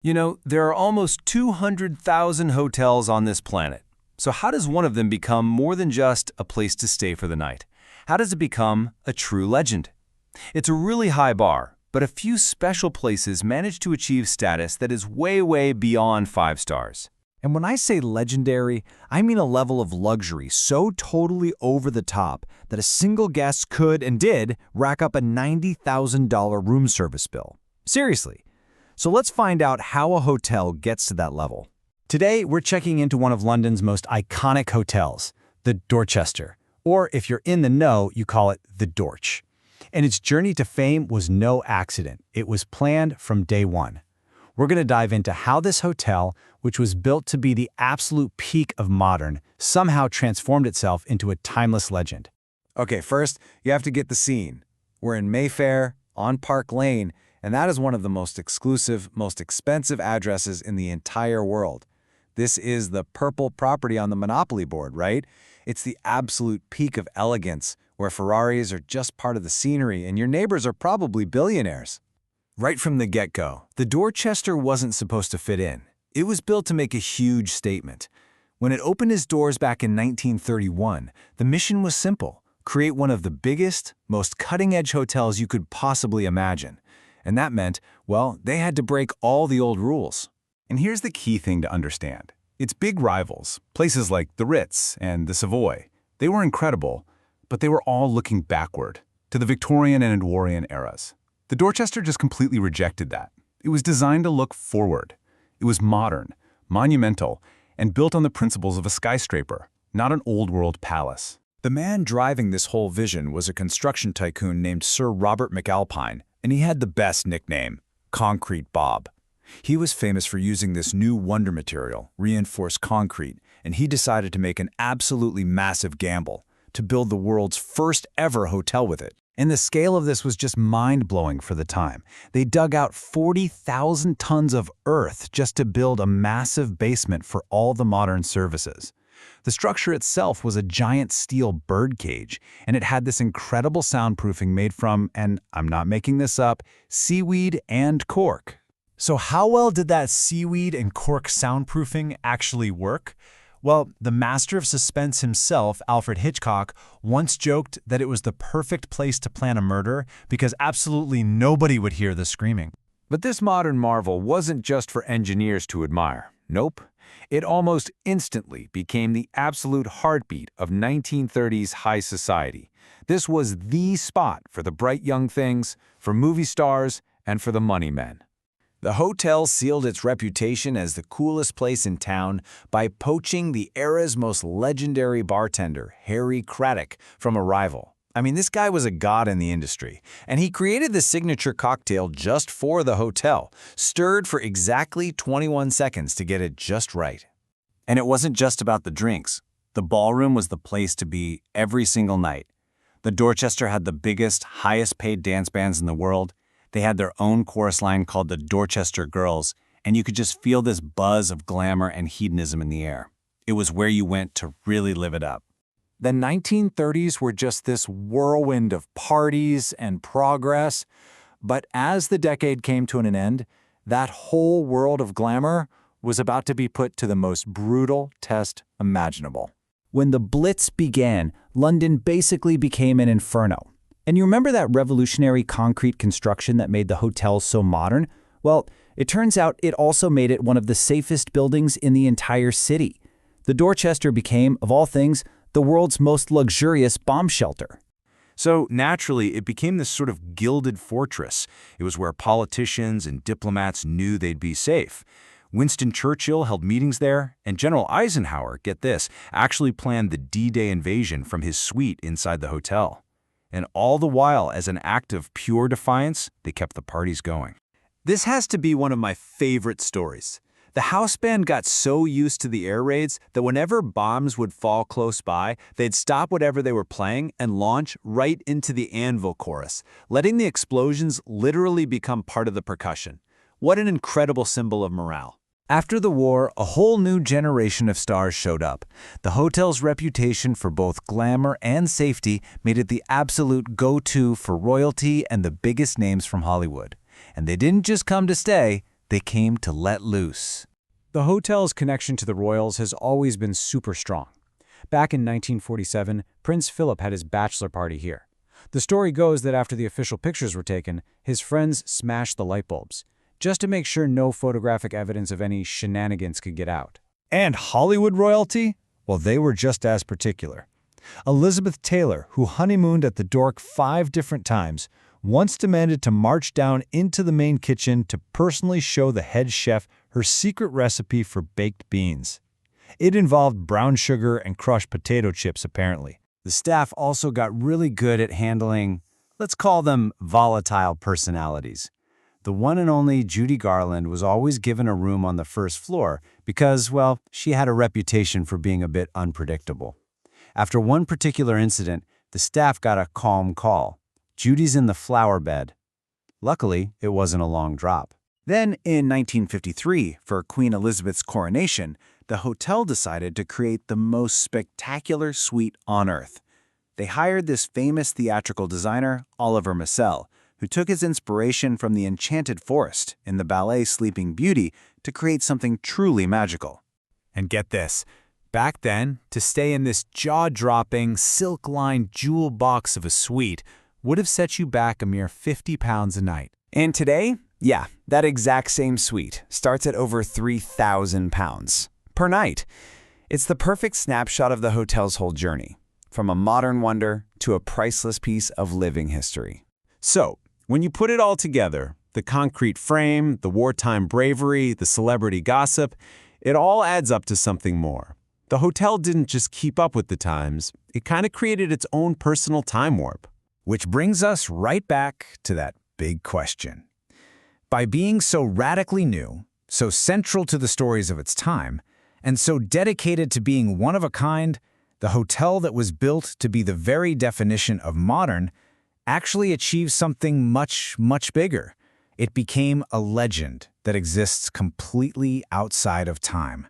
You know, there are almost 200,000 hotels on this planet. So how does one of them become more than just a place to stay for the night? How does it become a true legend? It's a really high bar, but a few special places manage to achieve status that is way, way beyond 5 stars. And when I say legendary, I mean a level of luxury so totally over the top that a single guest could and did rack up a $90,000 room service bill. Seriously. So let's find out how a hotel gets to that level. Today, we're checking into one of London's most iconic hotels, the Dorchester, or if you're in the know, you call it the Dorch. And its journey to fame was no accident. It was planned from day one. We're going to dive into how this hotel, which was built to be the absolute peak of modern, somehow transformed itself into a timeless legend. Okay, first, you have to get the scene. We're in Mayfair, on Park Lane, and that is one of the most exclusive, most expensive addresses in the entire world. This is the purple property on the Monopoly board, right? It's the absolute peak of elegance, where Ferraris are just part of the scenery and your neighbors are probably billionaires. Right from the get-go, the Dorchester wasn't supposed to fit in. It was built to make a huge statement. When it opened its doors back in 1931, the mission was simple: create one of the biggest, most cutting-edge hotels you could possibly imagine. And that meant, well, they had to break all the old rules. And here's the key thing to understand. Its big rivals, places like the Ritz and the Savoy, they were incredible, but they were all looking backward, to the Victorian and Edwardian eras. The Dorchester just completely rejected that. It was designed to look forward. It was modern, monumental, and built on the principles of a skyscraper, not an old-world palace. The man driving this whole vision was a construction tycoon named Sir Robert McAlpine, and he had the best nickname, Concrete Bob. He was famous for using this new wonder material, reinforced concrete, and he decided to make an absolutely massive gamble, to build the world's first ever hotel with it. And the scale of this was just mind-blowing for the time. They dug out 40,000 tons of earth just to build a massive basement for all the modern services. The structure itself was a giant steel birdcage, and it had this incredible soundproofing made from, and I'm not making this up, seaweed and cork. So how well did that seaweed and cork soundproofing actually work? Well, the master of suspense himself, Alfred Hitchcock, once joked that it was the perfect place to plan a murder because absolutely nobody would hear the screaming. But this modern marvel wasn't just for engineers to admire. Nope. It almost instantly became the absolute heartbeat of 1930s high society. This was the spot for the bright young things, for movie stars, and for the money men. The hotel sealed its reputation as the coolest place in town by poaching the era's most legendary bartender, Harry Craddock, from a rival. I mean, this guy was a god in the industry, and he created the signature cocktail just for the hotel, stirred for exactly 21 seconds to get it just right. And it wasn't just about the drinks. The ballroom was the place to be every single night. The Dorchester had the biggest, highest-paid dance bands in the world. They had their own chorus line called the Dorchester Girls, and you could just feel this buzz of glamour and hedonism in the air. It was where you went to really live it up. The 1930s were just this whirlwind of parties and progress, but as the decade came to an end, that whole world of glamour was about to be put to the most brutal test imaginable. When the Blitz began, London basically became an inferno. And you remember that revolutionary concrete construction that made the hotels so modern? Well, it turns out it also made it one of the safest buildings in the entire city. The Dorchester became, of all things, the world's most luxurious bomb shelter. So naturally, it became this sort of gilded fortress. It was where politicians and diplomats knew they'd be safe. Winston Churchill held meetings there, and General Eisenhower, get this, actually planned the D-Day invasion from his suite inside the hotel. And all the while, as an act of pure defiance, they kept the parties going. This has to be one of my favorite stories. The house band got so used to the air raids that whenever bombs would fall close by, they'd stop whatever they were playing and launch right into the anvil chorus, letting the explosions literally become part of the percussion. What an incredible symbol of morale. After the war, a whole new generation of stars showed up. The hotel's reputation for both glamour and safety made it the absolute go-to for royalty and the biggest names from Hollywood. And they didn't just come to stay, They came to let loose. The hotel's connection to the royals has always been super strong. Back in 1947, Prince Philip had his bachelor party here. The story goes that after the official pictures were taken, his friends smashed the light bulbs, just to make sure no photographic evidence of any shenanigans could get out. And Hollywood royalty? Well, they were just as particular. Elizabeth Taylor, who honeymooned at the Dork 5 different times, once demanded to march down into the main kitchen to personally show the head chef her secret recipe for baked beans. It involved brown sugar and crushed potato chips, apparently. The staff also got really good at handling, let's call them volatile personalities. The one and only Judy Garland was always given a room on the first floor because, well, she had a reputation for being a bit unpredictable. After one particular incident, the staff got a calm call. Judy's in the flower bed. Luckily, it wasn't a long drop. Then, in 1953, for Queen Elizabeth's coronation, the hotel decided to create the most spectacular suite on Earth. They hired this famous theatrical designer, Oliver Massell, who took his inspiration from the Enchanted Forest in the ballet Sleeping Beauty to create something truly magical. And get this, back then, to stay in this jaw-dropping, silk-lined jewel box of a suite would have set you back a mere £50 a night. And today, yeah, that exact same suite starts at over £3,000 per night. It's the perfect snapshot of the hotel's whole journey, from a modern wonder to a priceless piece of living history. So, when you put it all together, the concrete frame, the wartime bravery, the celebrity gossip, it all adds up to something more. The hotel didn't just keep up with the times, it kind of created its own personal time warp. Which brings us right back to that big question. By being so radically new, so central to the stories of its time, and so dedicated to being one of a kind, the hotel that was built to be the very definition of modern actually achieved something much, much bigger. It became a legend that exists completely outside of time.